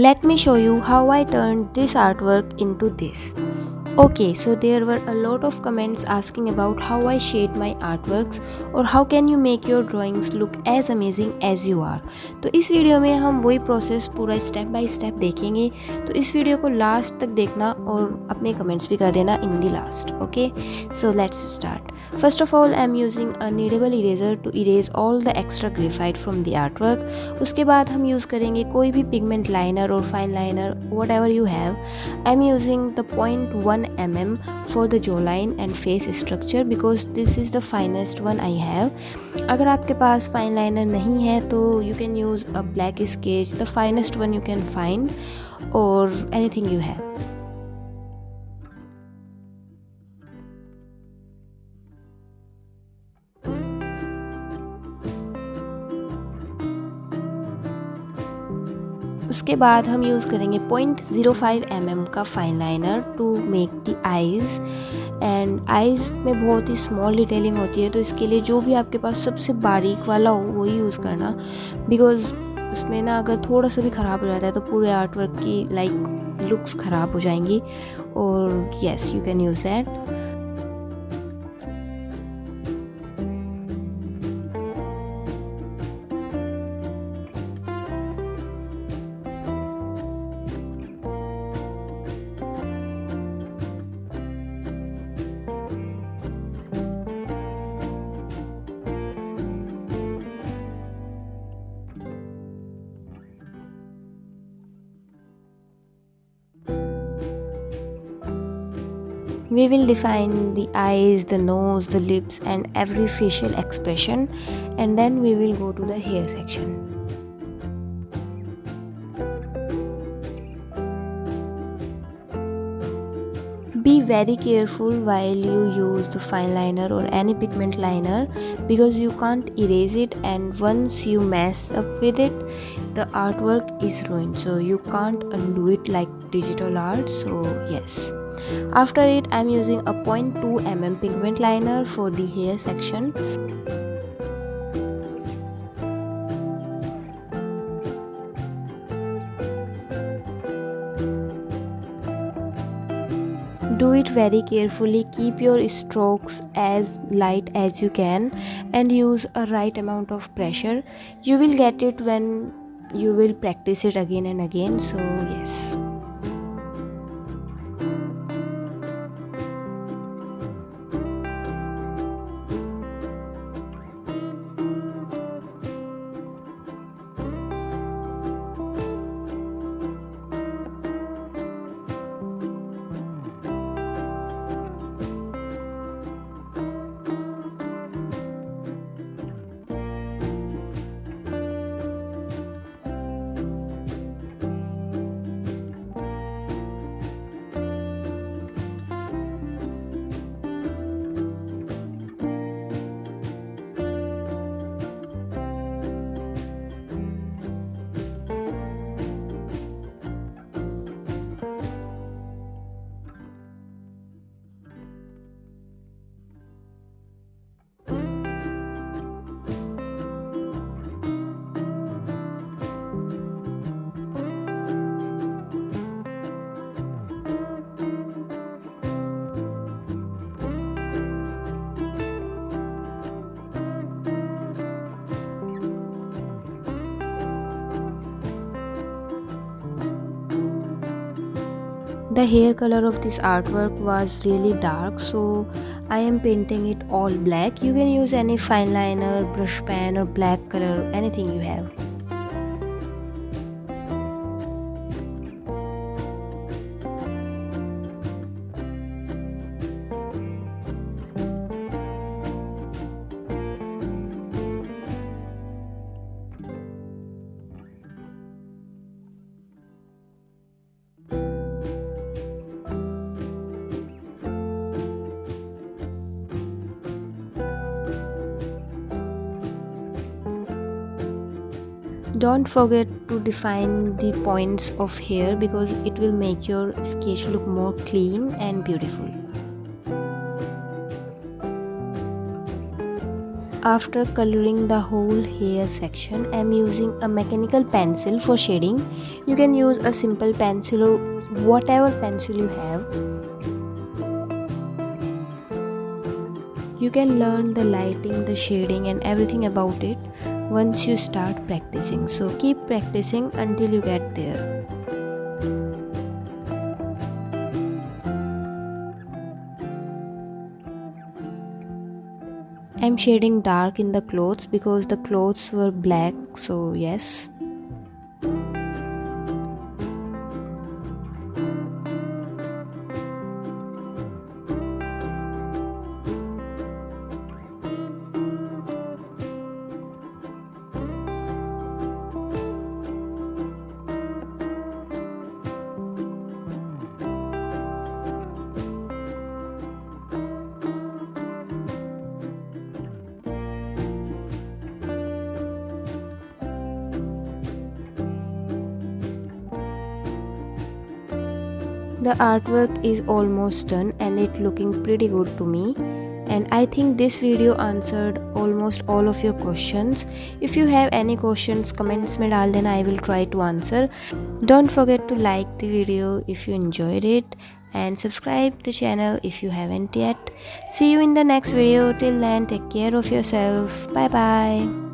Let me show you how I turned this artwork into this. Okay, so there were a lot of comments asking about how I shade my artworks और how can you make your drawings look as amazing as you are. तो इस video में हम वही process पूरा step by step देखेंगे, तो इस वीडियो को लास्ट तक देखना और अपने कमेंट्स भी कर देना in the last. Okay, so let's start. First of all, I am using a kneadable eraser to erase all the extra graphite from the artwork. उसके बाद हम यूज़ करेंगे कोई भी pigment liner और fine liner, whatever you have. I am using the 0.1 mm for the jawline and face structure because this is the finest one I have. अगर आपके पास fine liner नहीं है तो you can use a black sketch, the finest one you can find, or anything you have. उसके बाद हम use करेंगे 0.05 mm का fine liner to make the eyes. And eyes में बहुत ही स्मॉल डिटेलिंग होती है, तो इसके लिए जो भी आपके पास सबसे बारीक वाला हो वही यूज़ करना, बिकॉज़ उसमें ना अगर थोड़ा सा भी ख़राब हो जाता है तो पूरे आर्ट वर्क की लुक्स ख़राब हो जाएंगी. और yes, you can use that. We will define the eyes, the nose, the lips and every facial expression, and then we will go to the hair section. Be very careful while you use the fine liner or any pigment liner because you can't erase it, and once you mess up with it, the artwork is ruined, so you can't undo it like digital art. So yes. After it, I am using a 0.2 mm pigment liner for the hair section. Do it very carefully, keep your strokes as light as you can and use a right amount of pressure. You will get it when you will practice it again and again, so yes. The hair color of this artwork was really dark, so I am painting it all black. You can use any fine liner, brush pen or black color, anything you have. Don't forget to define the points of hair because it will make your sketch look more clean and beautiful. After coloring the whole hair section, I am using a mechanical pencil for shading. You can use a simple pencil or whatever pencil you have. You can learn the lighting, the shading and everything about it once you start practicing. So keep practicing until you get there. I'm shading dark in the clothes because the clothes were black, so yes. The artwork is almost done and it looking pretty good to me. And I think this video answered almost all of your questions. If you have any questions, comments mein dal dena, I will try to answer. Don't forget to like the video if you enjoyed it and subscribe the channel if you haven't yet. See you in the next video. Till then, take care of yourself. Bye bye.